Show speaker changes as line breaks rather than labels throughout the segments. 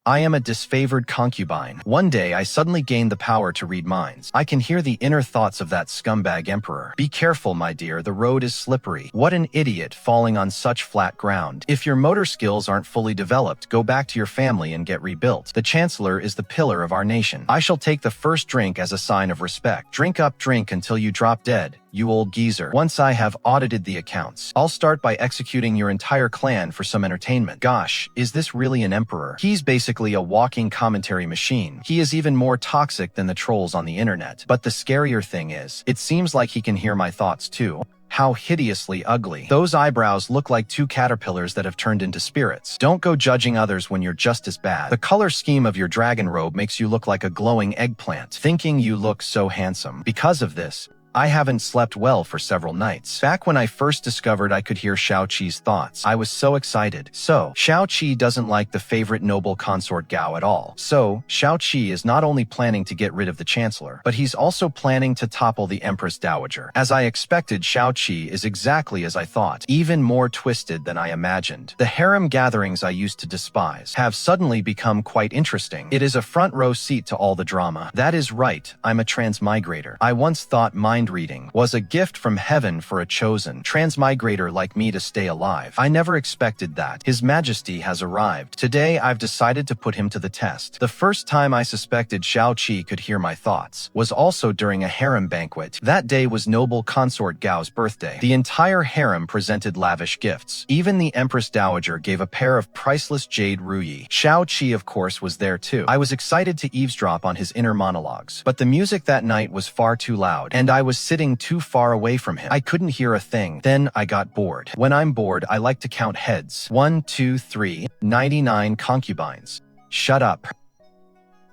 I am a disfavored concubine. One day, I suddenly gained the power to read minds. I can hear the inner thoughts of that scumbag emperor. Be careful, my dear, the road is slippery. What an idiot falling on such flat ground. If your motor skills aren't fully developed, go back to your family and get rebuilt. The chancellor is the pillar of our nation. I shall take the first drink as a sign of respect. Drink up, drink until you drop dead, you old geezer. Once I have audited the accounts, I'll start by executing your entire clan for some entertainment. Gosh, is this really an emperor? He's basically a walking commentary machine. He is even more toxic than the trolls on the internet. But the scarier thing is, it seems like he can hear my thoughts too. How hideously ugly. Those eyebrows look like two caterpillars that have turned into spirits. Don't go judging others when you're just as bad. The color scheme of your dragon robe makes you look like a glowing eggplant, thinking you look so handsome. Because of this, I haven't slept well for several nights. Back when I first discovered I could hear Xiao Qi's thoughts, I was so excited. So, Xiao Qi doesn't like the favorite noble consort Gao at all. So, Xiao Qi is not only planning to get rid of the chancellor, but he's also planning to topple the Empress Dowager. As I expected, Xiao Qi is exactly as I thought, even more twisted than I imagined. The harem gatherings I used to despise have suddenly become quite interesting. It is a front row seat to all the drama. That is right, I'm a transmigrator. I once thought mind reading was a gift from heaven for a chosen transmigrator like me to stay alive. I never expected that. His Majesty has arrived. Today, I've decided to put him to the test. The first time I suspected Xiao Qi could hear my thoughts was also during a harem banquet. That day was noble consort Gao's birthday. The entire harem presented lavish gifts. Even the Empress Dowager gave a pair of priceless jade ruyi. Xiao Qi, of course, was there too. I was excited to eavesdrop on his inner monologues, but the music that night was far too loud, and I was sitting too far away from him. I couldn't hear a thing. Then I got bored. When I'm bored, I like to count heads. 1, 2, 3, 99 concubines. Shut up.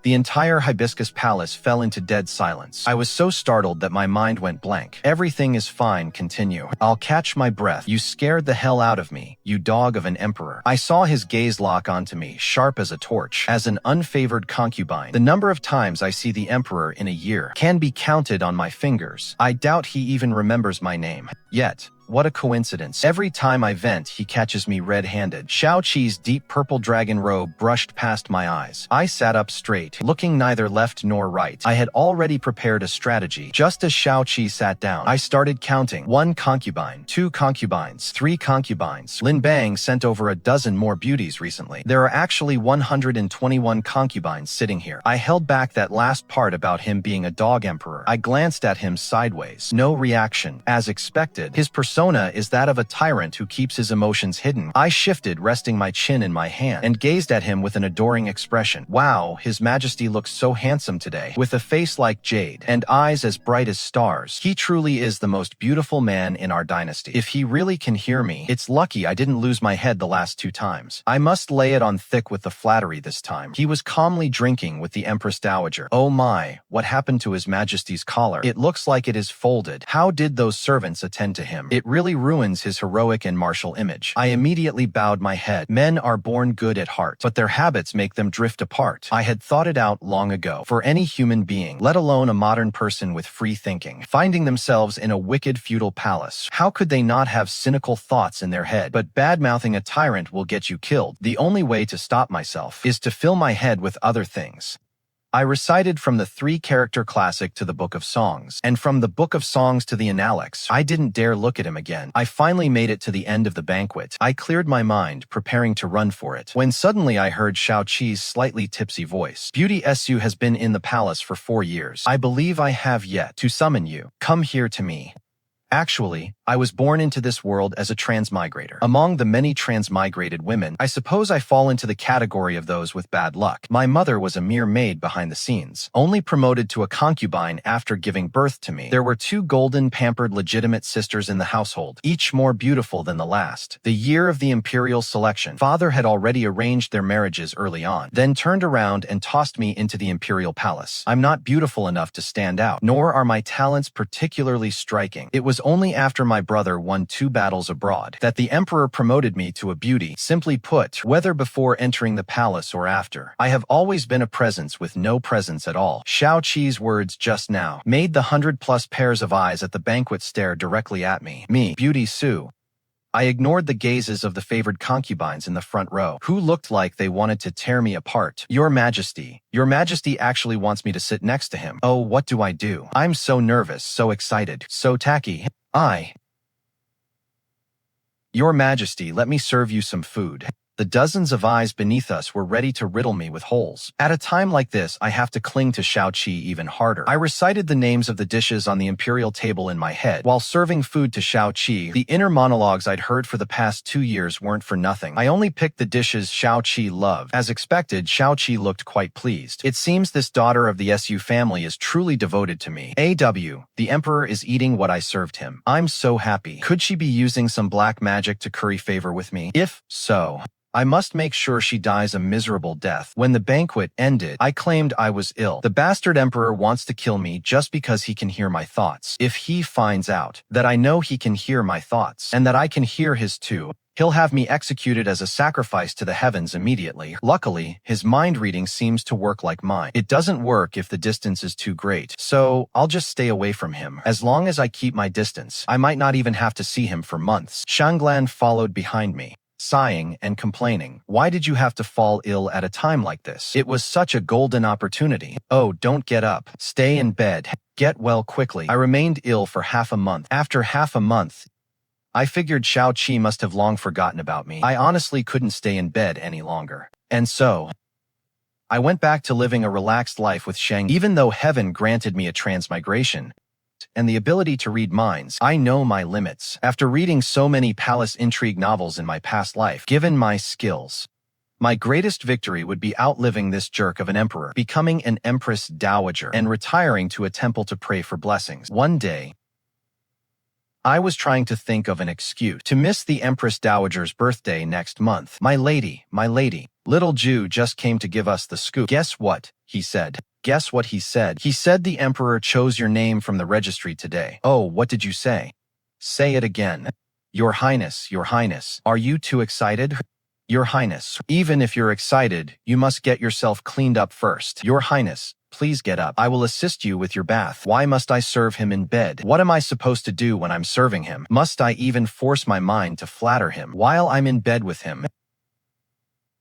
The entire hibiscus palace fell into dead silence. I was so startled that my mind went blank. Everything is fine, continue. I'll catch my breath. You scared the hell out of me, you dog of an emperor. I saw his gaze lock onto me, sharp as a torch. As an unfavored concubine, the number of times I see the emperor in a year can be counted on my fingers. I doubt he even remembers my name. Yet, what a coincidence. Every time I vent, he catches me red-handed. Xiao Qi's deep purple dragon robe brushed past my eyes. I sat up straight, looking neither left nor right. I had already prepared a strategy. Just as Xiao Qi sat down, I started counting. 1 concubine, 2 concubines, 3 concubines. Lin Bang sent over a dozen more beauties recently. There are actually 121 concubines sitting here. I held back that last part about him being a dog emperor. I glanced at him sideways. No reaction. As expected, his persona is that of a tyrant who keeps his emotions hidden. I shifted, resting my chin in my hand, and gazed at him with an adoring expression. Wow, His Majesty looks so handsome today, with a face like jade and eyes as bright as stars. He truly is the most beautiful man in our dynasty. If he really can hear me, it's lucky I didn't lose my head the last 2 times. I must lay it on thick with the flattery this time. He was calmly drinking with the Empress Dowager. Oh my, what happened to His Majesty's collar? It looks like it is folded. How did those servants attend to him? It really ruins his heroic and martial image. I immediately bowed my head. Men are born good at heart, but their habits make them drift apart. I had thought it out long ago. For any human being, let alone a modern person with free thinking, finding themselves in a wicked feudal palace, how could they not have cynical thoughts in their head? But bad-mouthing a tyrant will get you killed. The only way to stop myself is to fill my head with other things. I recited from the 3-character classic to the Book of Songs, and from the Book of Songs to the Analects. I didn't dare look at him again. I finally made it to the end of the banquet. I cleared my mind, preparing to run for it, when suddenly I heard Xiao Qi's slightly tipsy voice. Beauty Su has been in the palace for 4 years. I believe I have yet to summon you. Come here to me. Actually, I was born into this world as a transmigrator. Among the many transmigrated women, I suppose I fall into the category of those with bad luck. My mother was a mere maid behind the scenes, only promoted to a concubine after giving birth to me. There were 2 golden, pampered, legitimate sisters in the household, each more beautiful than the last. The year of the imperial selection, father had already arranged their marriages early on, then turned around and tossed me into the imperial palace. I'm not beautiful enough to stand out, nor are my talents particularly striking. It was only after my brother won 2 battles abroad that the emperor promoted me to a beauty. Simply put, whether before entering the palace or after, I have always been a presence with no presence at all. Xiao Qi's words just now made the 100+ pairs of eyes at the banquet stare directly at me. Me, Beauty Su. I ignored the gazes of the favored concubines in the front row, who looked like they wanted to tear me apart. Your Majesty actually wants me to sit next to him. Oh, what do I do? I'm so nervous, so excited, so tacky. Your Majesty, let me serve you some food. The dozens of eyes beneath us were ready to riddle me with holes. At a time like this, I have to cling to Xiao Qi even harder. I recited the names of the dishes on the imperial table in my head. While serving food to Xiao Qi, the inner monologues I'd heard for the past 2 years weren't for nothing. I only picked the dishes Xiao Qi loved. As expected, Xiao Qi looked quite pleased. It seems this daughter of the Su family is truly devoted to me. The Emperor is eating what I served him. I'm so happy. Could she be using some black magic to curry favor with me? If so, I must make sure she dies a miserable death. When the banquet ended, I claimed I was ill. The bastard emperor wants to kill me just because he can hear my thoughts. If he finds out that I know he can hear my thoughts, and that I can hear his too, he'll have me executed as a sacrifice to the heavens immediately. Luckily, his mind reading seems to work like mine. It doesn't work if the distance is too great, so I'll just stay away from him. As long as I keep my distance, I might not even have to see him for months. Shanglan followed behind me, sighing and complaining. Why did you have to fall ill at a time like this? It was such a golden opportunity. Oh, don't get up. Stay in bed. Get well quickly. I remained ill for half a month. After half a month, I figured Xiao Qi must have long forgotten about me. I honestly couldn't stay in bed any longer. And so, I went back to living a relaxed life with Shang. Even though heaven granted me a transmigration and the ability to read minds, I know my limits. After reading so many palace intrigue novels in my past life, given my skills, my greatest victory would be outliving this jerk of an emperor, becoming an empress dowager, and retiring to a temple to pray for blessings. One day, I was trying to think of an excuse to miss the Empress Dowager's birthday next month. My lady, little Jew just came to give us the scoop. Guess what? He said. Guess what he said? He said the Emperor chose your name from the registry today. Oh, what did you say? Say it again. Your Highness, are you too excited? Your Highness, even if you're excited, you must get yourself cleaned up first. Your Highness, please get up. I will assist you with your bath. Why must I serve him in bed? What am I supposed to do when I'm serving him? Must I even force my mind to flatter him while I'm in bed with him?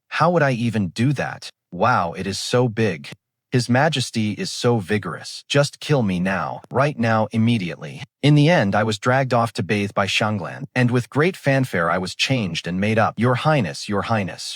How would I even do that? Wow, it is so big. His Majesty is so vigorous. Just kill me now, right now, immediately. In the end, I was dragged off to bathe by Shanglan, and with great fanfare I was changed and made up. Your Highness,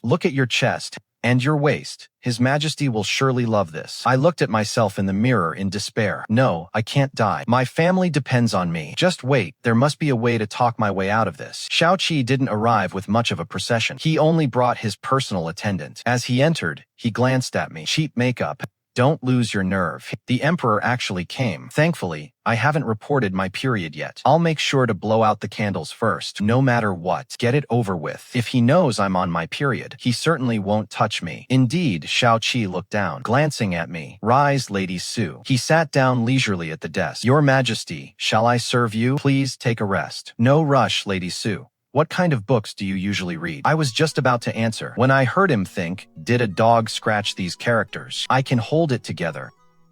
look at your chest and your waist. His Majesty will surely love this. I looked at myself in the mirror in despair. No, I can't die. My family depends on me. Just wait, there must be a way to talk my way out of this. Xiao Qi didn't arrive with much of a procession. He only brought his personal attendant. As he entered, he glanced at me. Cheap makeup. Don't lose your nerve. The Emperor actually came. Thankfully, I haven't reported my period yet. I'll make sure to blow out the candles first, no matter what. Get it over with. If he knows I'm on my period, he certainly won't touch me. Indeed, Xiao Qi looked down, glancing at me. Rise, Lady Su. He sat down leisurely at the desk. Your Majesty, shall I serve you? Please take a rest. No rush, Lady Su. What kind of books do you usually read? I was just about to answer when I heard him think, did a dog scratch these characters? I can hold it together.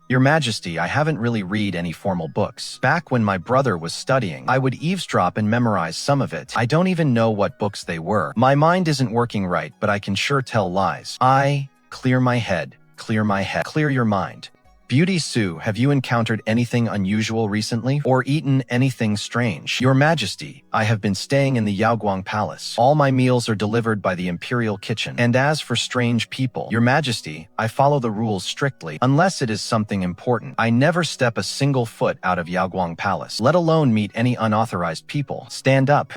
Your Majesty, I haven't really read any formal books. Back when my brother was studying, I would eavesdrop and memorize some of it. I don't even know what books they were. My mind isn't working right, but I can sure tell lies. Clear my head, clear your mind. Beauty Su, have you encountered anything unusual recently? Or eaten anything strange? Your Majesty, I have been staying in the Yaoguang Palace. All my meals are delivered by the Imperial Kitchen. And as for strange people, Your Majesty, I follow the rules strictly. Unless it is something important, I never step a single foot out of Yaoguang Palace, let alone meet any unauthorized people. Stand up.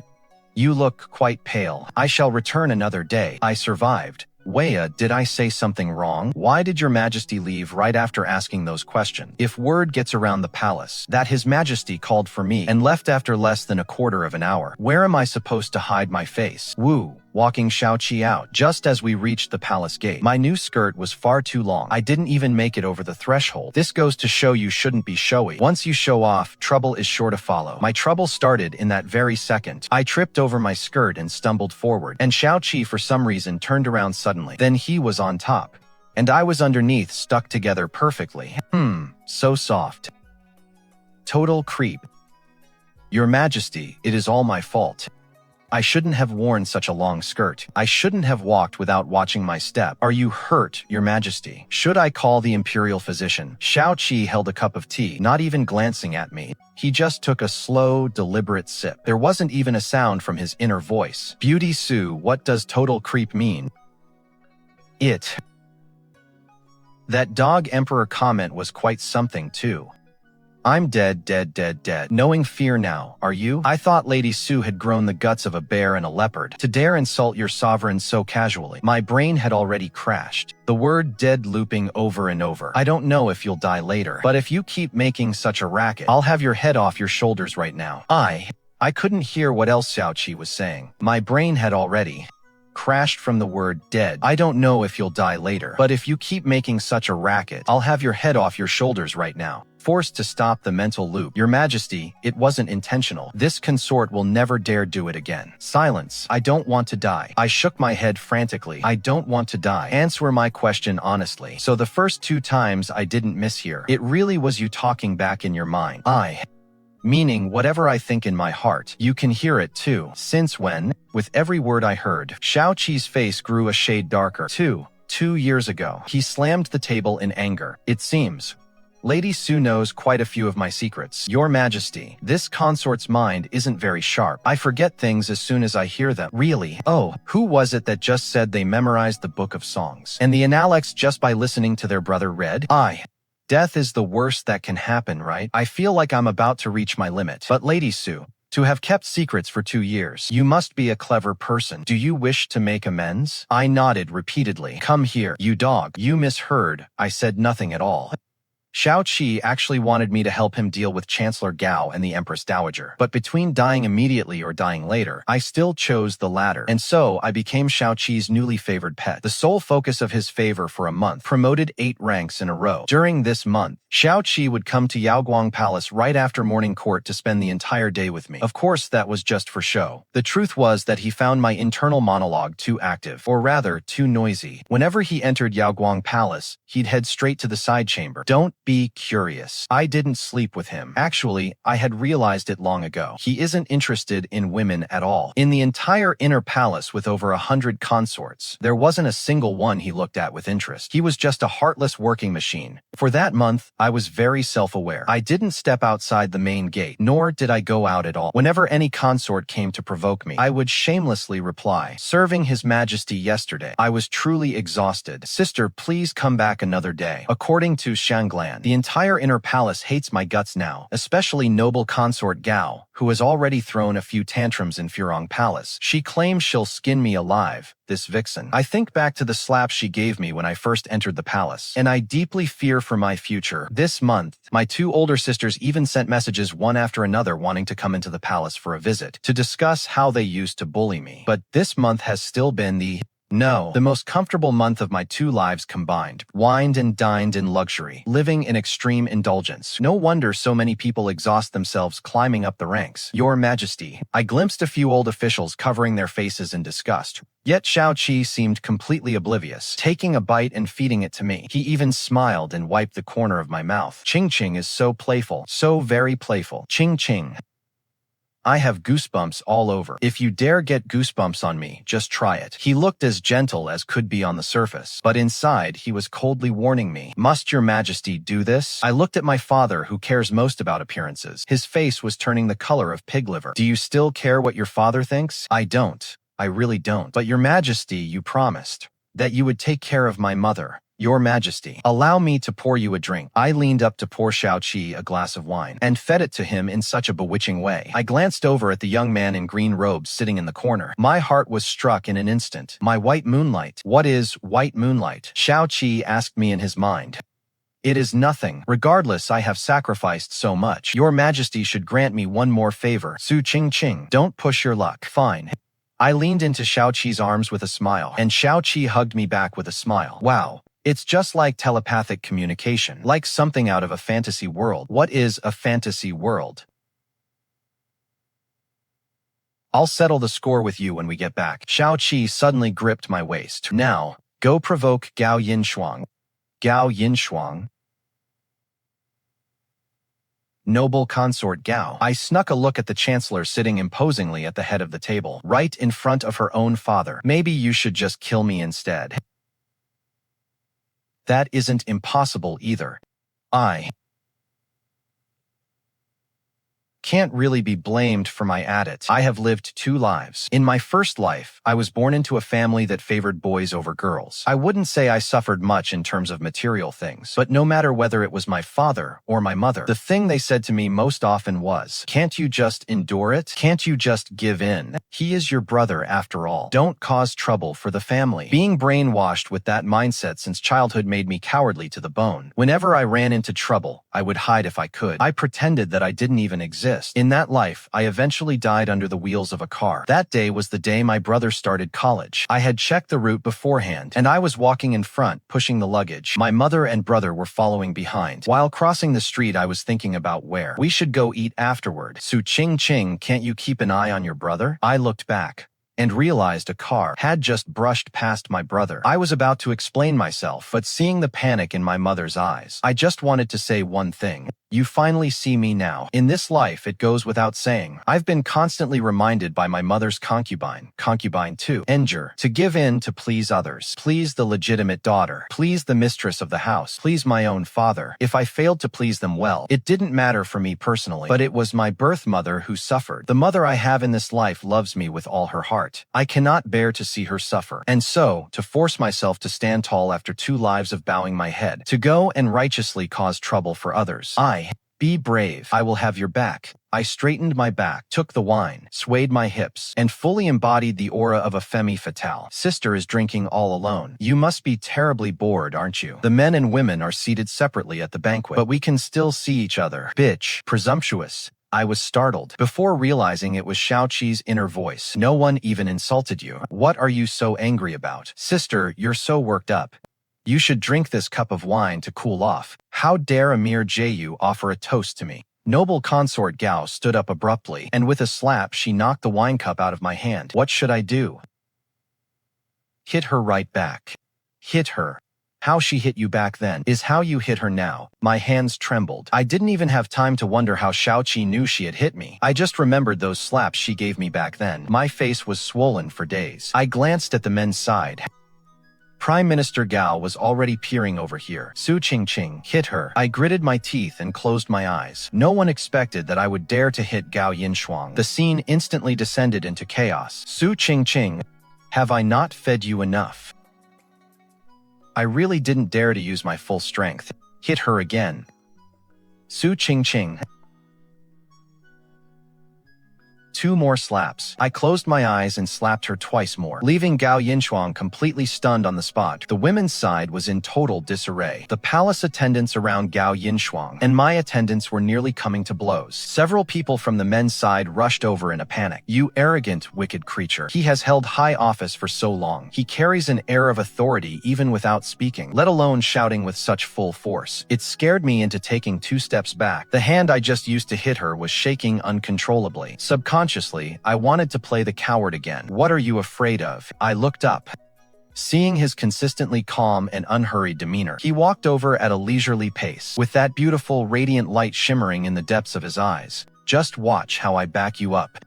You look quite pale. I shall return another day. I survived. Weia, did I say something wrong? Why did Your Majesty leave right after asking those questions? If word gets around the palace that His Majesty called for me and left after less than a quarter of an hour, where am I supposed to hide my face? Woo! Walking Xiao Qi out just as we reached the palace gate. My new skirt was far too long. I didn't even make it over the threshold. This goes to show you shouldn't be showy. Once you show off, trouble is sure to follow. My trouble started in that very second. I tripped over my skirt and stumbled forward, and Xiao Qi for some reason turned around suddenly. Then he was on top, and I was underneath, stuck together perfectly. So soft. Total creep. Your Majesty, it is all my fault. I shouldn't have worn such a long skirt. I shouldn't have walked without watching my step. Are you hurt, Your Majesty? Should I call the imperial physician? Xiao Qi held a cup of tea, not even glancing at me. He just took a slow, deliberate sip. There wasn't even a sound from his inner voice. Beauty Sue, what does total creep mean? That dog emperor comment was quite something too. I'm dead, dead, dead, dead. Knowing fear now, are you? I thought Lady Sue had grown the guts of a bear and a leopard to dare insult your sovereign so casually. My brain had already crashed. The word dead looping over and over. I don't know if you'll die later, but if you keep making such a racket, I'll have your head off your shoulders right now. I couldn't hear what else Xiao Qi was saying. My brain had already crashed from the word dead. I don't know if you'll die later, but if you keep making such a racket, I'll have your head off your shoulders right now. Forced to stop the mental loop. Your Majesty, it wasn't intentional. This consort will never dare do it again. Silence. I don't want to die. I shook my head frantically. I don't want to die. Answer my question honestly. So the first 2 times I didn't mishear. It really was you talking back in your mind. Meaning whatever I think in my heart, you can hear it too. Since when? With every word I heard, Xiao Qi's face grew a shade darker. 2 years ago. He slammed the table in anger. It seems Lady Sue knows quite a few of my secrets. Your Majesty, this consort's mind isn't very sharp. I forget things as soon as I hear them. Really? Oh, who was it that just said they memorized the book of songs? And the Analects just by listening to their brother read? Death is the worst that can happen, right? I feel like I'm about to reach my limit. But Lady Sue, to have kept secrets for 2 years, you must be a clever person. Do you wish to make amends? I nodded repeatedly. Come here, you dog. You misheard. I said nothing at all. Xiao Qi actually wanted me to help him deal with Chancellor Gao and the Empress Dowager. But between dying immediately or dying later, I still chose the latter. And so I became Xiao Qi's newly favored pet, the sole focus of his favor for a month, promoted 8 ranks in a row. During this month, Xiao Qi would come to Yaoguang Palace right after morning court to spend the entire day with me. Of course, that was just for show. The truth was that he found my internal monologue too active, or rather, too noisy. Whenever he entered Yaoguang Palace, he'd head straight to the side chamber. Don't be curious. I didn't sleep with him. Actually, I had realized it long ago. He isn't interested in women at all. In the entire inner palace with over 100 consorts, there wasn't a single one he looked at with interest. He was just a heartless working machine. For that month, I was very self-aware. I didn't step outside the main gate, nor did I go out at all. Whenever any consort came to provoke me, I would shamelessly reply, "Serving His Majesty yesterday." I was truly exhausted. Sister, please come back another day. According to Shanglan, the entire inner palace hates my guts now, especially noble consort Gao, who has already thrown a few tantrums in Furong Palace. She claims she'll skin me alive, this vixen. I think back to the slap she gave me when I first entered the palace, and I deeply fear for my future. This month, my 2 older sisters even sent messages one after another wanting to come into the palace for a visit, to discuss how they used to bully me. But this month has still been the most comfortable month of my 2 lives combined. Wined and dined in luxury, living in extreme indulgence. No wonder so many people exhaust themselves climbing up the ranks. Your Majesty, I glimpsed a few old officials covering their faces in disgust. Yet Xiao Qi seemed completely oblivious, taking a bite and feeding it to me. He even smiled and wiped the corner of my mouth. Qingqing is so playful, so very playful. Qingqing. I have goosebumps all over. If you dare get goosebumps on me, just try it. He looked as gentle as could be on the surface, but inside he was coldly warning me. Must Your Majesty do this? I looked at my father, who cares most about appearances. His face was turning the color of pig liver. Do you still care what your father thinks? I don't. I really don't. But Your Majesty, you promised that you would take care of my mother. Your Majesty, allow me to pour you a drink. I leaned up to pour Xiao Qi a glass of wine and fed it to him in such a bewitching way. I glanced over at the young man in green robes sitting in the corner. My heart was struck in an instant. My white moonlight. What is white moonlight? Xiao Qi asked me in his mind. It is nothing. Regardless, I have sacrificed so much. Your Majesty should grant me one more favor. Su Qingqing, don't push your luck. Fine. I leaned into Xiao Qi's arms with a smile, and Xiao Qi hugged me back with a smile. Wow. It's just like telepathic communication, like something out of a fantasy world. What is a fantasy world? I'll settle the score with you when we get back. Xiao Qi suddenly gripped my waist. Now, go provoke Gao Yinshuang. Gao Yinshuang? Noble consort Gao. I snuck a look at the chancellor sitting imposingly at the head of the table, right in front of her own father. Maybe you should just kill me instead. That isn't impossible either. I can't really be blamed for my adit. I have lived 2 lives. In my first life, I was born into a family that favored boys over girls. I wouldn't say I suffered much in terms of material things, but no matter whether it was my father or my mother, the thing they said to me most often was, "Can't you just endure it? Can't you just give in? He is your brother after all. Don't cause trouble for the family." Being brainwashed with that mindset since childhood made me cowardly to the bone. Whenever I ran into trouble, I would hide if I could. I pretended that I didn't even exist. In that life, I eventually died under the wheels of a car. That day was the day my brother started college. I had checked the route beforehand, and I was walking in front, pushing the luggage. My mother and brother were following behind. While crossing the street, I was thinking about where we should go eat afterward. "So Qingqing, can't you keep an eye on your brother?" I looked back and realized a car had just brushed past my brother. I was about to explain myself, but seeing the panic in my mother's eyes, I just wanted to say one thing. "You finally see me now." In this life, it goes without saying, I've been constantly reminded by my mother's concubine, concubine 2, Enger, to give in to please others, please the legitimate daughter, please the mistress of the house, please my own father. If I failed to please them well, it didn't matter for me personally, but it was my birth mother who suffered. The mother I have in this life loves me with all her heart. I cannot bear to see her suffer. And so, to force myself to stand tall after 2 lives of bowing my head, to go and righteously cause trouble for others, be brave. I will have your back. I straightened my back, took the wine, swayed my hips, and fully embodied the aura of a femme fatale. Sister is drinking all alone. You must be terribly bored, aren't you? The men and women are seated separately at the banquet, but we can still see each other. Bitch. Presumptuous. I was startled, before realizing it was Xiao Qi's inner voice. No one even insulted you. What are you so angry about? Sister, you're so worked up. You should drink this cup of wine to cool off. How dare a mere Ju offer a toast to me? Noble consort Gao stood up abruptly, and with a slap she knocked the wine cup out of my hand. What should I do? Hit her right back. Hit her. How she hit you back then is how you hit her now. My hands trembled. I didn't even have time to wonder how Xiao Qi knew she had hit me. I just remembered those slaps she gave me back then. My face was swollen for days. I glanced at the men's side. Prime Minister Gao was already peering over here. Su Qingqing hit her. I gritted my teeth and closed my eyes. No one expected that I would dare to hit Gao Yinshuang. The scene instantly descended into chaos. Su Qingqing, have I not fed you enough? I really didn't dare to use my full strength. Hit her again. Su Qingqing. 2 more slaps. I closed my eyes and slapped her twice more, leaving Gao Yinshuang completely stunned on the spot. The women's side was in total disarray. The palace attendants around Gao Yinshuang and my attendants were nearly coming to blows. Several people from the men's side rushed over in a panic. You arrogant, wicked creature. He has held high office for so long. He carries an air of authority even without speaking, let alone shouting with such full force. It scared me into taking 2 steps back. The hand I just used to hit her was shaking uncontrollably. Subconsciously, I wanted to play the coward again. What are you afraid of? I looked up. Seeing his consistently calm and unhurried demeanor, he walked over at a leisurely pace, with that beautiful, radiant light shimmering in the depths of his eyes. Just watch how I back you up.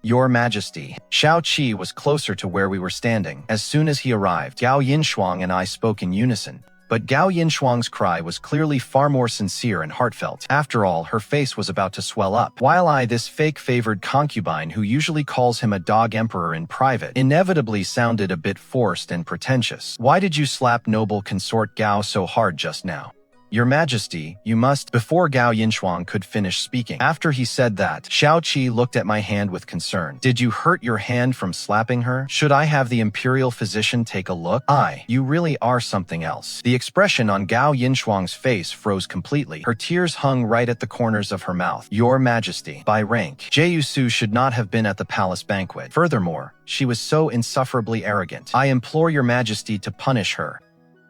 Your Majesty. Xiao Qi was closer to where we were standing. As soon as he arrived, Gao Yinshuang and I spoke in unison. But Gao Yinshuang's cry was clearly far more sincere and heartfelt. After all, her face was about to swell up, while I, this fake-favored concubine who usually calls him a dog emperor in private, inevitably sounded a bit forced and pretentious. Why did you slap noble consort Gao so hard just now? Your Majesty, you must— Before Gao Yinshuang could finish speaking. After he said that, Xiao Qi looked at my hand with concern. Did you hurt your hand from slapping her? Should I have the imperial physician take a look? You really are something else. The expression on Gao Yinshuang's face froze completely. Her tears hung right at the corners of her mouth. Your Majesty, by rank, Jeyusu should not have been at the palace banquet. Furthermore, she was so insufferably arrogant. I implore your Majesty to punish her.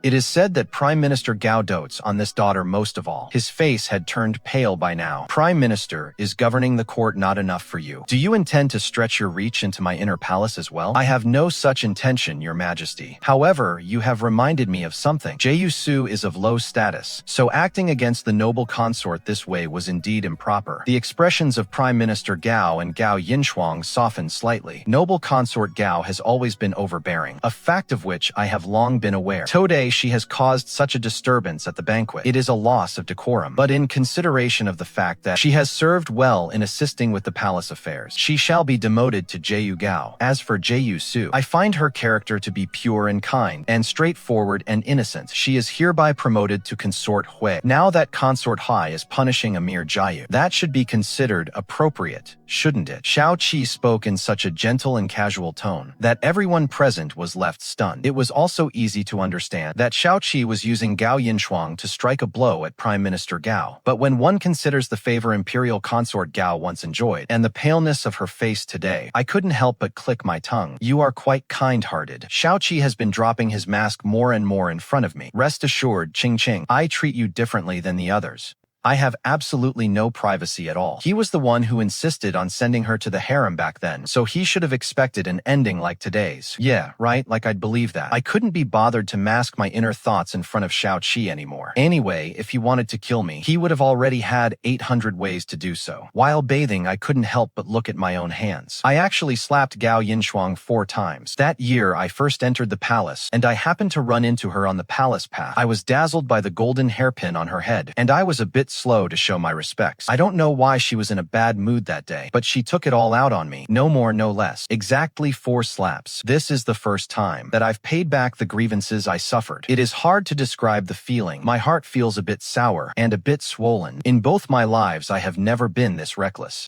It is said that Prime Minister Gao dotes on this daughter most of all. His face had turned pale by now. Prime Minister, is governing the court not enough for you? Do you intend to stretch your reach into my inner palace as well? I have no such intention, Your Majesty. However, you have reminded me of something. Jiu Su is of low status, so acting against the noble consort this way was indeed improper. The expressions of Prime Minister Gao and Gao Yinshuang softened slightly. Noble consort Gao has always been overbearing, a fact of which I have long been aware. Today she has caused such a disturbance at the banquet. It is a loss of decorum. But in consideration of the fact that she has served well in assisting with the palace affairs, she shall be demoted to Jiu Gao. As for Jiu Su, I find her character to be pure and kind, and straightforward and innocent. She is hereby promoted to consort Hui. Now that consort Hai is punishing a mere Jiu, that should be considered appropriate, shouldn't it? Xiao Qi spoke in such a gentle and casual tone that everyone present was left stunned. It was also easy to understand that Xiao Qi was using Gao Yinshuang to strike a blow at Prime Minister Gao. But when one considers the favor Imperial Consort Gao once enjoyed, and the paleness of her face today, I couldn't help but click my tongue. You are quite kind-hearted. Xiao Qi has been dropping his mask more and more in front of me. Rest assured, Qingqing, I treat you differently than the others. I have absolutely no privacy at all. He was the one who insisted on sending her to the harem back then, so he should have expected an ending like today's. Yeah, right, like I'd believe that. I couldn't be bothered to mask my inner thoughts in front of Xiao Qi anymore. Anyway, if he wanted to kill me, he would have already had 800 ways to do so. While bathing, I couldn't help but look at my own hands. I actually slapped Gao Yinshuang 4 times. That year, I first entered the palace, and I happened to run into her on the palace path. I was dazzled by the golden hairpin on her head, and I was a bit slow to show my respects. I don't know why she was in a bad mood that day, but she took it all out on me. No more, no less. Exactly 4 slaps. This is the first time that I've paid back the grievances I suffered. It is hard to describe the feeling. My heart feels a bit sour and a bit swollen. In both my lives, I have never been this reckless.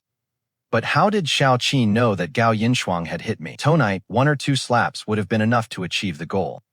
But how did Xiao Qi know that Gao Yinshuang had hit me? Tonight, 1 or 2 slaps would have been enough to achieve the goal.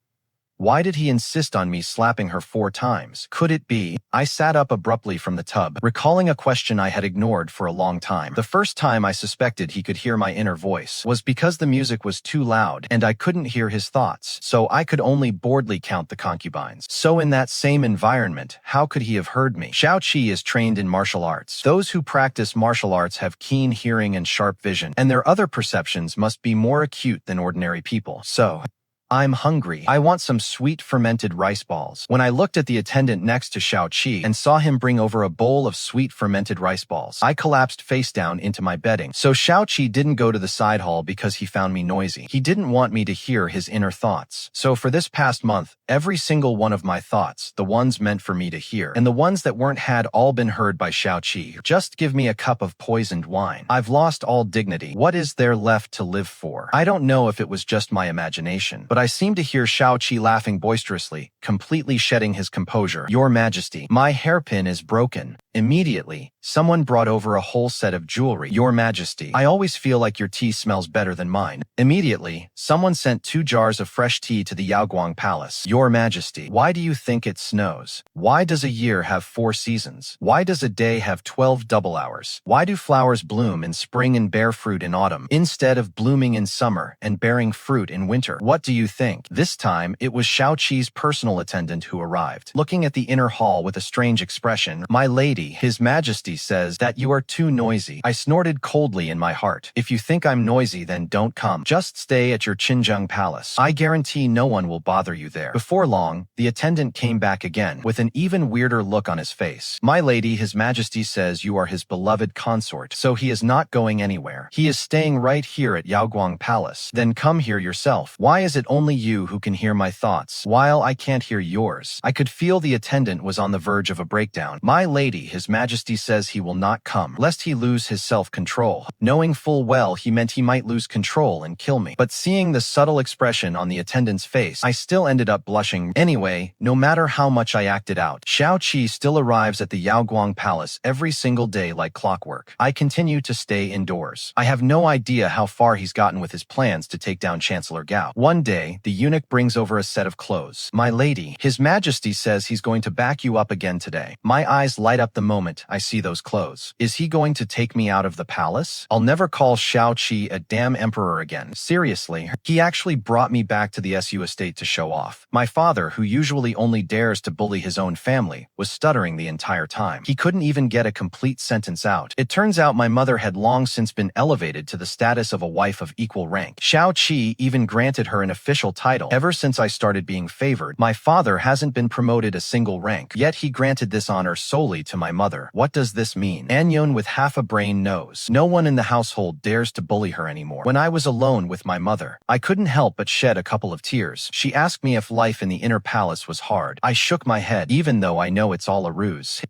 Why did he insist on me slapping her 4 times? Could it be? I sat up abruptly from the tub, recalling a question I had ignored for a long time. The first time I suspected he could hear my inner voice was because the music was too loud and I couldn't hear his thoughts, so I could only boredly count the concubines. So in that same environment, how could he have heard me? Xiao Qi is trained in martial arts. Those who practice martial arts have keen hearing and sharp vision, and their other perceptions must be more acute than ordinary people. So, I'm hungry. I want some sweet fermented rice balls. When I looked at the attendant next to Xiao Qi and saw him bring over a bowl of sweet fermented rice balls, I collapsed face down into my bedding. So Xiao Qi didn't go to the side hall because he found me noisy. He didn't want me to hear his inner thoughts. So for this past month, every single one of my thoughts, the ones meant for me to hear, and the ones that weren't had all been heard by Xiao Qi. Just give me a cup of poisoned wine. I've lost all dignity. What is there left to live for? I don't know if it was just my imagination, but I seemed to hear Xiao Qi laughing boisterously, completely shedding his composure. Your Majesty, my hairpin is broken. Immediately, someone brought over a whole set of jewelry. Your Majesty, I always feel like your tea smells better than mine. Immediately, someone sent 2 jars of fresh tea to the Yaoguang Palace. Your Majesty, why do you think it snows? Why does a year have 4 seasons? Why does a day have 12 double hours? Why do flowers bloom in spring and bear fruit in autumn, instead of blooming in summer and bearing fruit in winter? What do you think? This time, it was Xiao Qi's personal attendant who arrived. Looking at the inner hall with a strange expression, my lady, His Majesty says that you are too noisy. I snorted coldly in my heart. If you think I'm noisy, then don't come. Just stay at your Qingqing palace. I guarantee no one will bother you there. Before long, the attendant came back again, with an even weirder look on his face. My lady, His Majesty says you are his beloved consort, so he is not going anywhere. He is staying right here at Yaoguang Palace. Then come here yourself. Why is it only you who can hear my thoughts, while I can't hear yours? I could feel the attendant was on the verge of a breakdown. My lady, His Majesty says he will not come, lest he lose his self-control. Knowing full well he meant he might lose control and kill me. But seeing the subtle expression on the attendant's face, I still ended up blushing. Anyway, no matter how much I acted out, Xiao Qi still arrives at the Yaoguang Palace every single day like clockwork. I continue to stay indoors. I have no idea how far he's gotten with his plans to take down Chancellor Gao. One day, way, the eunuch brings over a set of clothes. My lady, His Majesty says he's going to back you up again today. My eyes light up the moment I see those clothes. Is he going to take me out of the palace? I'll never call Xiao Qi a damn emperor again. Seriously, he actually brought me back to the SU estate to show off. My father, who usually only dares to bully his own family, was stuttering the entire time. He couldn't even get a complete sentence out. It turns out my mother had long since been elevated to the status of a wife of equal rank. Xiao Qi even granted her an official title. Ever since I started being favored, my father hasn't been promoted a single rank, yet he granted this honor solely to my mother. What does this mean? Anyon with half a brain knows. No one in the household dares to bully her anymore. When I was alone with my mother, I couldn't help but shed a couple of tears. She asked me if life in the inner palace was hard. I shook my head, even though I know it's all a ruse.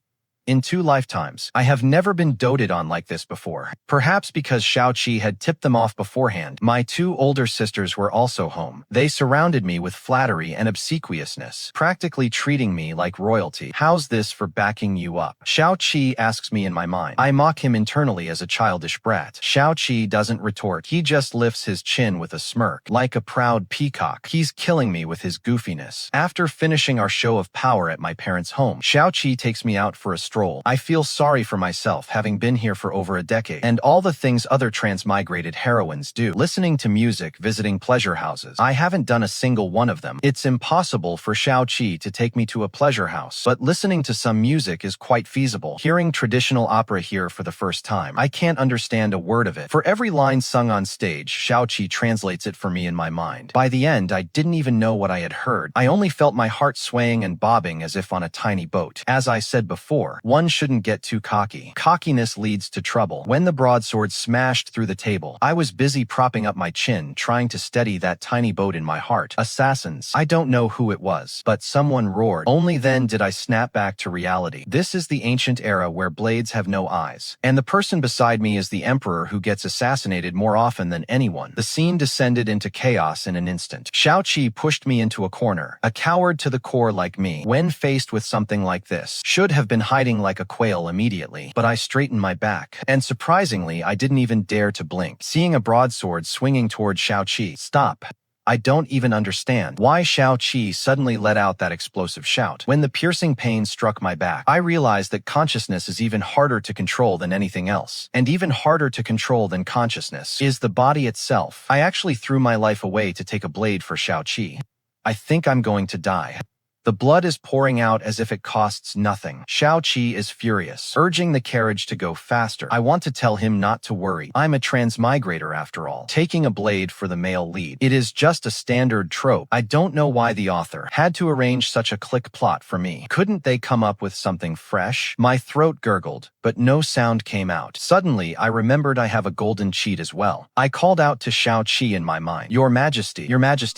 In 2 lifetimes, I have never been doted on like this before. Perhaps because Xiao Qi had tipped them off beforehand. My 2 older sisters were also home. They surrounded me with flattery and obsequiousness, practically treating me like royalty. How's this for backing you up? Xiao Qi asks me in my mind. I mock him internally as a childish brat. Xiao Qi doesn't retort. He just lifts his chin with a smirk, like a proud peacock. He's killing me with his goofiness. After finishing our show of power at my parents' home, Xiao Qi takes me out for a stroll. I feel sorry for myself, having been here for over a decade, and all the things other transmigrated heroines do. Listening to music, visiting pleasure houses. I haven't done a single one of them. It's impossible for Xiao Qi to take me to a pleasure house, but listening to some music is quite feasible. Hearing traditional opera here for the first time, I can't understand a word of it. For every line sung on stage, Xiao Qi translates it for me in my mind. By the end, I didn't even know what I had heard. I only felt my heart swaying and bobbing as if on a tiny boat. As I said before, one shouldn't get too cocky. Cockiness leads to trouble. When the broadsword smashed through the table, I was busy propping up my chin, trying to steady that tiny boat in my heart. Assassins. I don't know who it was, but someone roared. Only then did I snap back to reality. This is the ancient era where blades have no eyes, and the person beside me is the emperor who gets assassinated more often than anyone. The scene descended into chaos in an instant. Xiao Qi pushed me into a corner. A coward to the core like me, when faced with something like this, should have been hiding like a quail immediately, but I straightened my back, and surprisingly, I didn't even dare to blink. Seeing a broadsword swinging toward Xiao Qi. Stop. I don't even understand why Xiao Qi suddenly let out that explosive shout. When the piercing pain struck my back, I realized that consciousness is even harder to control than anything else. And even harder to control than consciousness is the body itself. I actually threw my life away to take a blade for Xiao Qi. I think I'm going to die. The blood is pouring out as if it costs nothing. Xiao Qi is furious, urging the carriage to go faster. I want to tell him not to worry. I'm a transmigrator after all. Taking a blade for the male lead. It is just a standard trope. I don't know why the author had to arrange such a click plot for me. Couldn't they come up with something fresh? My throat gurgled, but no sound came out. Suddenly, I remembered I have a golden cheat as well. I called out to Xiao Qi in my mind. Your Majesty,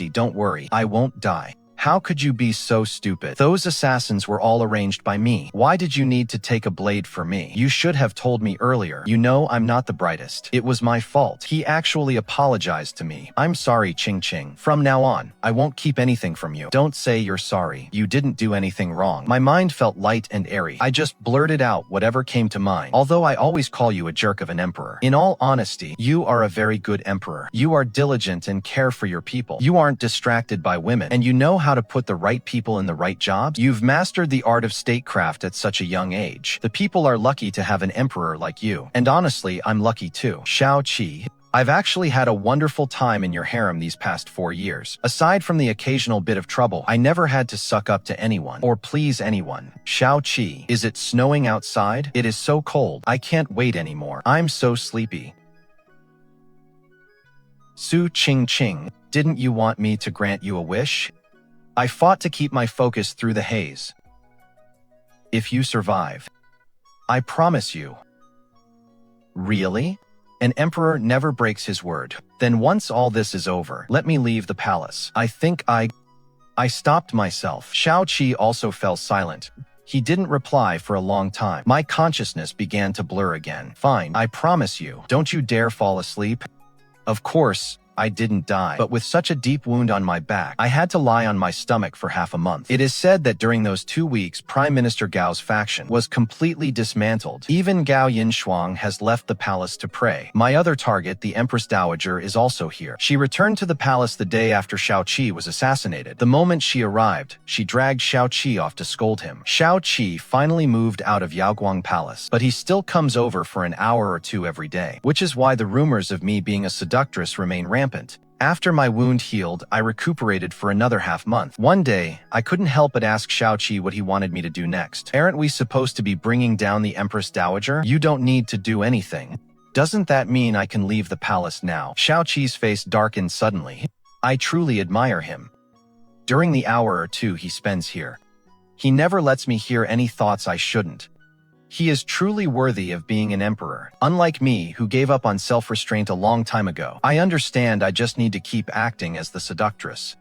don't worry. I won't die. How could you be so stupid? Those assassins were all arranged by me. Why did you need to take a blade for me? You should have told me earlier. You know I'm not the brightest. It was my fault. He actually apologized to me. I'm sorry, Qingqing. From now on, I won't keep anything from you. Don't say you're sorry. You didn't do anything wrong. My mind felt light and airy. I just blurted out whatever came to mind. Although I always call you a jerk of an emperor. In all honesty, you are a very good emperor. You are diligent and care for your people. You aren't distracted by women, and you know how to put the right people in the right jobs. You've mastered the art of statecraft at such a young age. The people are lucky to have an emperor like you. And honestly, I'm lucky too. Xiao Qi. I've actually had a wonderful time in your harem these past 4 years. Aside from the occasional bit of trouble, I never had to suck up to anyone or please anyone. Xiao Qi. Is it snowing outside? It is so cold. I can't wait anymore. I'm so sleepy. Su Qingqing. Didn't you want me to grant you a wish? I fought to keep my focus through the haze. If you survive, I promise you. Really? An emperor never breaks his word. Then once all this is over, let me leave the palace. I think I stopped myself. Xiao Qi also fell silent. He didn't reply for a long time. My consciousness began to blur again. Fine, I promise you. Don't you dare fall asleep. Of course, I didn't die, but with such a deep wound on my back, I had to lie on my stomach for half a month. It is said that during those 2 weeks, Prime Minister Gao's faction was completely dismantled. Even Gao Yinshuang has left the palace to pray. My other target, the Empress Dowager, is also here. She returned to the palace the day after Xiao Qi was assassinated. The moment she arrived, she dragged Xiao Qi off to scold him. Xiao Qi finally moved out of Yaoguang Palace, but he still comes over for an hour or two every day, which is why the rumors of me being a seductress remain rampant. After my wound healed, I recuperated for another half-month. One day, I couldn't help but ask Xiao Qi what he wanted me to do next. Aren't we supposed to be bringing down the Empress Dowager? You don't need to do anything. Doesn't that mean I can leave the palace now? Xiao Qi's face darkened suddenly. I truly admire him. During the hour or two he spends here, he never lets me hear any thoughts I shouldn't. He is truly worthy of being an emperor, unlike me, who gave up on self-restraint a long time ago. I understand I just need to keep acting as the seductress.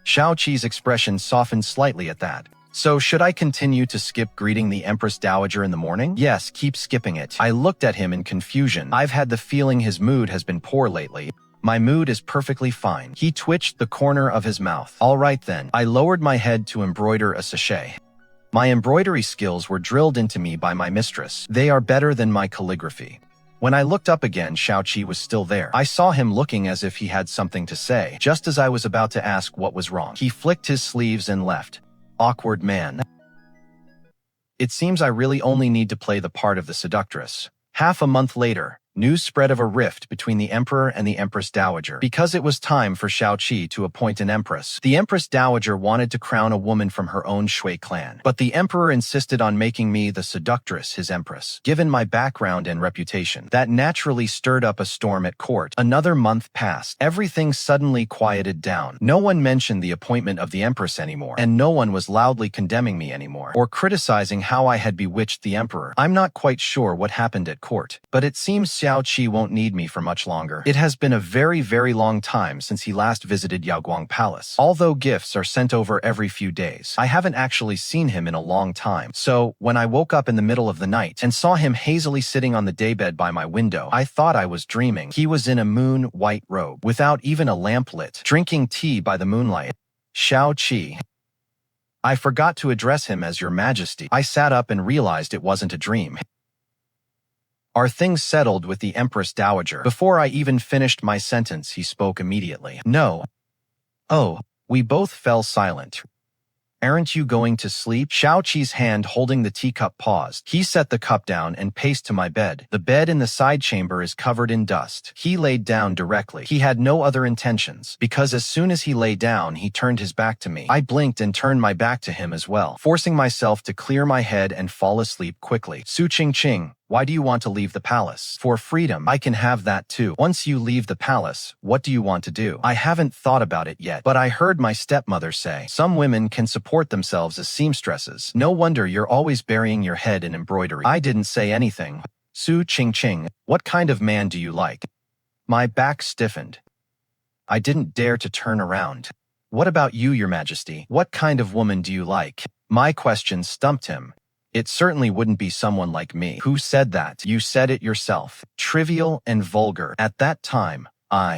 Xiao Qi's expression softened slightly at that. So should I continue to skip greeting the Empress Dowager in the morning? Yes, keep skipping it. I looked at him in confusion. I've had the feeling his mood has been poor lately. My mood is perfectly fine. He twitched the corner of his mouth. All right then. I lowered my head to embroider a sachet. My embroidery skills were drilled into me by my mistress. They are better than my calligraphy. When I looked up again, Xiao Qi was still there. I saw him looking as if he had something to say. Just as I was about to ask what was wrong, he flicked his sleeves and left. Awkward man. It seems I really only need to play the part of the seductress. Half a month later, news spread of a rift between the emperor and the Empress Dowager. Because it was time for Xiao Qi to appoint an empress, the Empress Dowager wanted to crown a woman from her own Shui clan. But the emperor insisted on making me the seductress his empress. Given my background and reputation, that naturally stirred up a storm at court. Another month passed. Everything suddenly quieted down. No one mentioned the appointment of the empress anymore, and no one was loudly condemning me anymore, or criticizing how I had bewitched the emperor. I'm not quite sure what happened at court, but it seems Xiao Qi won't need me for much longer. It has been a very, very long time since he last visited Yaoguang Palace. Although gifts are sent over every few days, I haven't actually seen him in a long time. So, when I woke up in the middle of the night and saw him hazily sitting on the daybed by my window, I thought I was dreaming. He was in a moon-white robe, without even a lamp lit, drinking tea by the moonlight. Xiao Qi. I forgot to address him as Your Majesty. I sat up and realized it wasn't a dream. Are things settled with the Empress Dowager? Before I even finished my sentence, he spoke immediately. No. Oh, we both fell silent. Aren't you going to sleep? Xiao Qi's hand holding the teacup paused. He set the cup down and paced to my bed. The bed in the side chamber is covered in dust. He laid down directly. He had no other intentions, because as soon as he lay down, he turned his back to me. I blinked and turned my back to him as well, forcing myself to clear my head and fall asleep quickly. Su Qingqing, why do you want to leave the palace? For freedom. I can have that too. Once you leave the palace, what do you want to do? I haven't thought about it yet, but I heard my stepmother say, some women can support themselves as seamstresses. No wonder you're always burying your head in embroidery. I didn't say anything. Su Qingqing, what kind of man do you like? My back stiffened. I didn't dare to turn around. What about you, Your Majesty? What kind of woman do you like? My question stumped him. It certainly wouldn't be someone like me. Who said that? You said it yourself. Trivial and vulgar. At that time,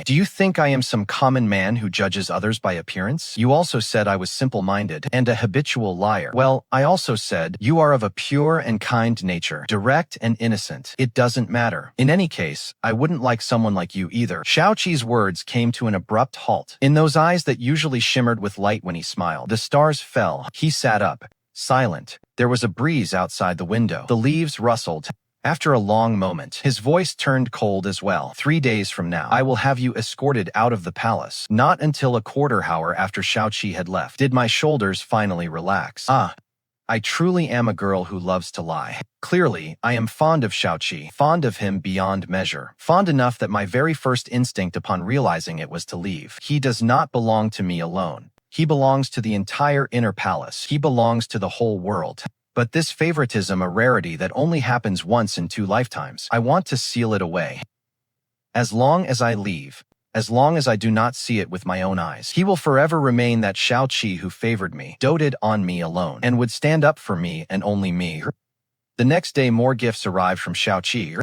do you think I am some common man who judges others by appearance? You also said I was simple-minded and a habitual liar. Well, I also said you are of a pure and kind nature, direct and innocent. It doesn't matter. In any case, I wouldn't like someone like you either. Xiao Qi's words came to an abrupt halt. In those eyes that usually shimmered with light when he smiled, the stars fell. He sat up, silent. There was a breeze outside the window. The leaves rustled. After a long moment, his voice turned cold as well. 3 days from now, I will have you escorted out of the palace. Not until a quarter hour after Xiao Qi had left did my shoulders finally relax. I truly am a girl who loves to lie. Clearly, I am fond of Xiao Qi, fond of him beyond measure. Fond enough that my very first instinct upon realizing it was to leave. He does not belong to me alone. He belongs to the entire inner palace. He belongs to the whole world. But this favoritism, a rarity that only happens once in 2 lifetimes, I want to seal it away. As long as I leave, as long as I do not see it with my own eyes, he will forever remain that Xiao Qi who favored me, doted on me alone, and would stand up for me and only me. The next day more gifts arrived from Xiao Qi.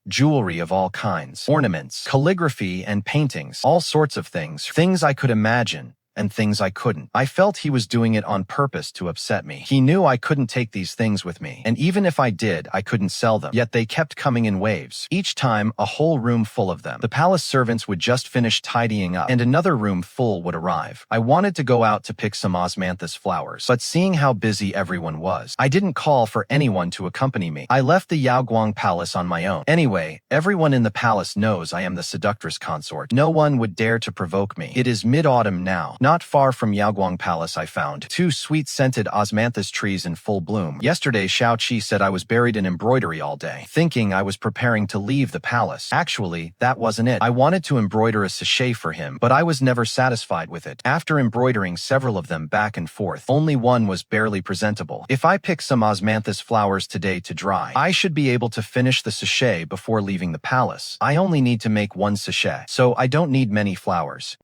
jewelry of all kinds, ornaments, calligraphy and paintings, all sorts of things I could imagine, and things I couldn't. I felt he was doing it on purpose to upset me. He knew I couldn't take these things with me, and even if I did, I couldn't sell them. Yet they kept coming in waves. Each time, a whole room full of them. The palace servants would just finish tidying up, and another room full would arrive. I wanted to go out to pick some osmanthus flowers, but seeing how busy everyone was, I didn't call for anyone to accompany me. I left the Yaoguang Palace on my own. Anyway, everyone in the palace knows I am the seductress consort. No one would dare to provoke me. It is mid-autumn now. Not far from Yaoguang Palace I found 2 sweet-scented osmanthus trees in full bloom. Yesterday Xiao Qi said I was buried in embroidery all day, thinking I was preparing to leave the palace. Actually, that wasn't it. I wanted to embroider a sachet for him, but I was never satisfied with it. After embroidering several of them back and forth, only one was barely presentable. If I pick some osmanthus flowers today to dry, I should be able to finish the sachet before leaving the palace. I only need to make 1 sachet, so I don't need many flowers.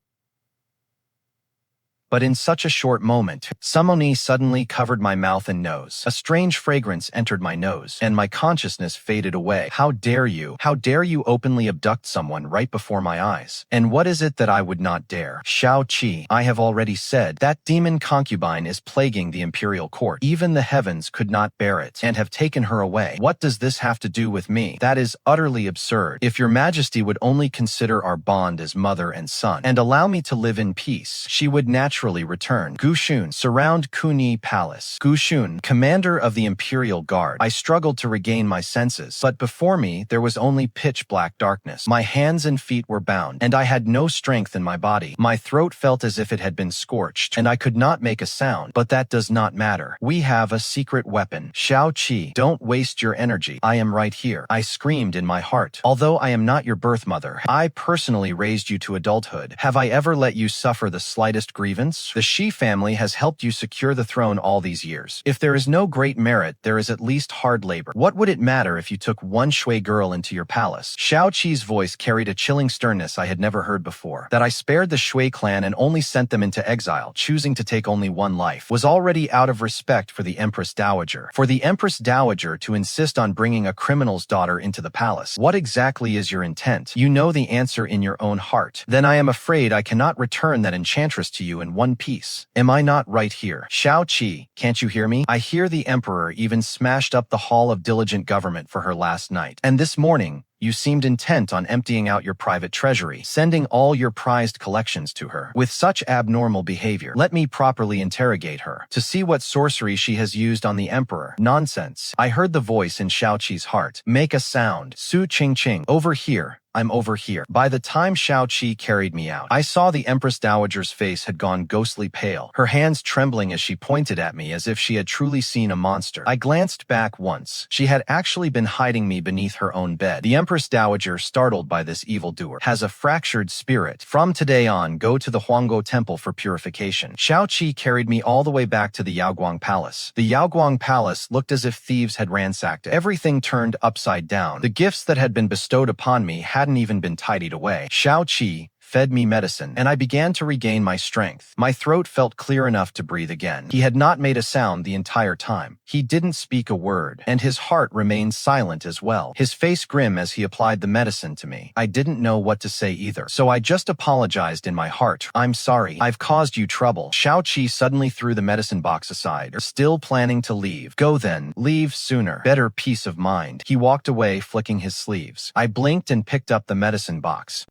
But in such a short moment, Sumoni suddenly covered my mouth and nose. A strange fragrance entered my nose, and my consciousness faded away. How dare you? How dare you openly abduct someone right before my eyes? And what is it that I would not dare? Xiao Qi, I have already said, that demon concubine is plaguing the imperial court. Even the heavens could not bear it, and have taken her away. What does this have to do with me? That is utterly absurd. If your majesty would only consider our bond as mother and son, and allow me to live in peace, she would naturally return. Gushun, surround Kuni Palace. Gushun, commander of the Imperial Guard. I struggled to regain my senses, but before me there was only pitch-black darkness. My hands and feet were bound, and I had no strength in my body. My throat felt as if it had been scorched, and I could not make a sound, but that does not matter. We have a secret weapon. Xiao Qi, don't waste your energy. I am right here. I screamed in my heart. Although I am not your birth mother, I personally raised you to adulthood. Have I ever let you suffer the slightest grievance? The Qi family has helped you secure the throne all these years. If there is no great merit, there is at least hard labor. What would it matter if you took 1 Shui girl into your palace? Xiao Qi's voice carried a chilling sternness I had never heard before. That I spared the Shui clan and only sent them into exile, choosing to take only 1 life, was already out of respect for the Empress Dowager. For the Empress Dowager to insist on bringing a criminal's daughter into the palace, what exactly is your intent? You know the answer in your own heart. Then I am afraid I cannot return that enchantress to you in one piece. Am I not right here? Xiao Qi, can't you hear me? I hear the emperor even smashed up the hall of diligent government for her last night. And this morning, you seemed intent on emptying out your private treasury, sending all your prized collections to her. With such abnormal behavior, let me properly interrogate her, to see what sorcery she has used on the emperor. Nonsense. I heard the voice in Xiao Qi's heart. Make a sound. Su Qingqing. Over here. I'm over here. By the time Xiao Qi carried me out, I saw the Empress Dowager's face had gone ghostly pale, her hands trembling as she pointed at me as if she had truly seen a monster. I glanced back once. She had actually been hiding me beneath her own bed. The Empress Dowager, startled by this evildoer, has a fractured spirit. From today on, go to the Huangguo Temple for purification. Xiao Qi carried me all the way back to the Yaoguang Palace. The Yaoguang Palace looked as if thieves had ransacked it. Everything turned upside down. The gifts that had been bestowed upon me hadn't even been tidied away. Xiao Qi fed me medicine, and I began to regain my strength. My throat felt clear enough to breathe again. He had not made a sound the entire time. He didn't speak a word, and his heart remained silent as well, his face grim as he applied the medicine to me. I didn't know what to say either, so I just apologized in my heart. I'm sorry. I've caused you trouble. Xiao Qi suddenly threw the medicine box aside, still planning to leave. Go then. Leave sooner. Better peace of mind. He walked away, flicking his sleeves. I blinked and picked up the medicine box.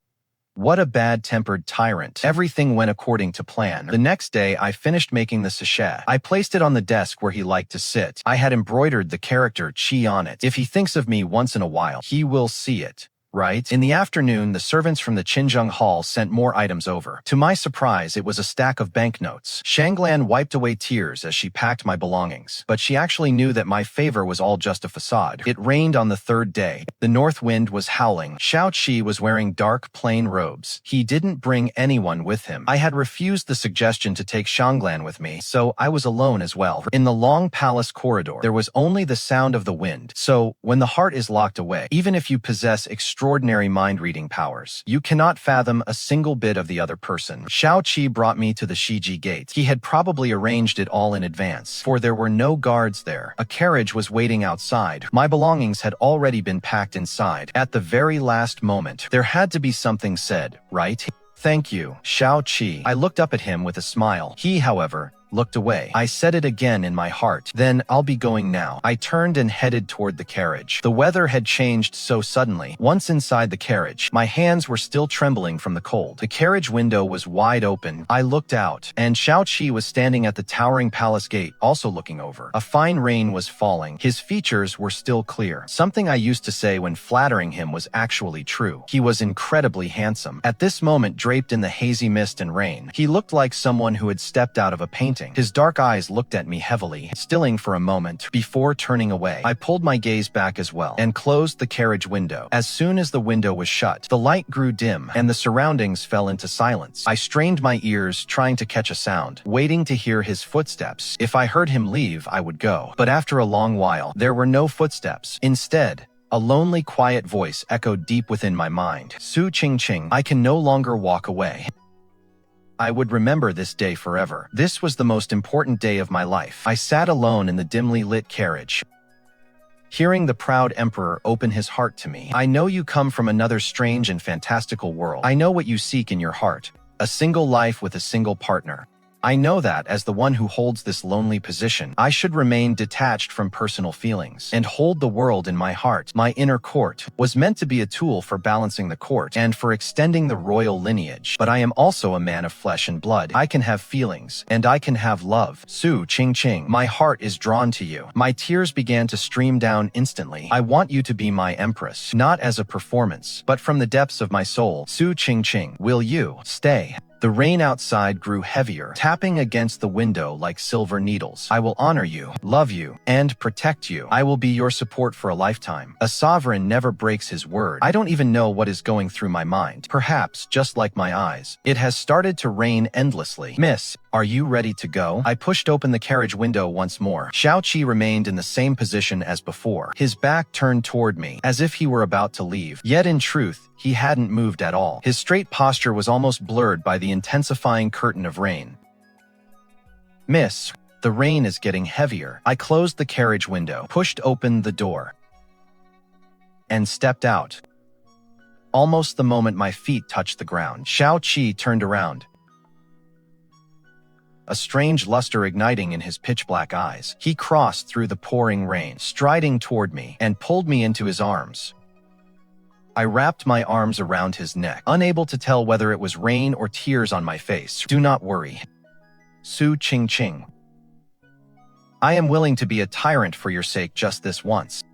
What a bad-tempered tyrant. Everything went according to plan. The next day, I finished making the sachet. I placed it on the desk where he liked to sit. I had embroidered the character Qi on it. If he thinks of me once in a while, he will see it. Right? In the afternoon, the servants from the Qingqing hall sent more items over. To my surprise, it was a stack of banknotes. Shanglan wiped away tears as she packed my belongings, but she actually knew that my favor was all just a facade. It rained on the 3rd day. The north wind was howling. Xiao Qi was wearing dark, plain robes. He didn't bring anyone with him. I had refused the suggestion to take Shanglan with me, so I was alone as well. In the long palace corridor, there was only the sound of the wind. So, when the heart is locked away, even if you possess extraordinary extraordinary mind-reading powers. You cannot fathom a single bit of the other person. Xiao Qi brought me to the Shiji gate. He had probably arranged it all in advance, for there were no guards there. A carriage was waiting outside. My belongings had already been packed inside. At the very last moment, there had to be something said, right? Thank you, Xiao Qi. I looked up at him with a smile. He, however, looked away. I said it again in my heart. Then, I'll be going now. I turned and headed toward the carriage. The weather had changed so suddenly. Once inside the carriage, my hands were still trembling from the cold. The carriage window was wide open. I looked out, and Xiao Qi was standing at the towering palace gate, also looking over. A fine rain was falling. His features were still clear. Something I used to say when flattering him was actually true. He was incredibly handsome. At this moment, draped in the hazy mist and rain, he looked like someone who had stepped out of a painting. His dark eyes looked at me heavily, stilling for a moment before turning away. I pulled my gaze back as well and closed the carriage window. As soon as the window was shut, the light grew dim and the surroundings fell into silence. I strained my ears, trying to catch a sound, waiting to hear his footsteps. If I heard him leave, I would go. But after a long while, there were no footsteps. Instead, a lonely, quiet voice echoed deep within my mind. Su Qingqing, I can no longer walk away. I would remember this day forever. This was the most important day of my life. I sat alone in the dimly lit carriage, hearing the proud emperor open his heart to me. I know you come from another strange and fantastical world. I know what you seek in your heart, a single life with a single partner. I know that, as the one who holds this lonely position, I should remain detached from personal feelings and hold the world in my heart. My inner court was meant to be a tool for balancing the court and for extending the royal lineage. But I am also a man of flesh and blood. I can have feelings, and I can have love. Su Qingqing, my heart is drawn to you. My tears began to stream down instantly. I want you to be my empress, not as a performance, but from the depths of my soul. Su Qingqing, will you stay? The rain outside grew heavier, tapping against the window like silver needles. I will honor you, love you, and protect you. I will be your support for a lifetime. A sovereign never breaks his word. I don't even know what is going through my mind. Perhaps, just like my eyes, it has started to rain endlessly. Miss, are you ready to go? I pushed open the carriage window once more. Xiao Qi remained in the same position as before, his back turned toward me, as if he were about to leave. Yet in truth, he hadn't moved at all. His straight posture was almost blurred by the intensifying curtain of rain. Miss, the rain is getting heavier. I closed the carriage window, pushed open the door, and stepped out. Almost the moment my feet touched the ground, Xiao Qi turned around, a strange luster igniting in his pitch-black eyes. He crossed through the pouring rain, striding toward me, and pulled me into his arms. I wrapped my arms around his neck, unable to tell whether it was rain or tears on my face. Do not worry, Su Qingqing. I am willing to be a tyrant for your sake just this once.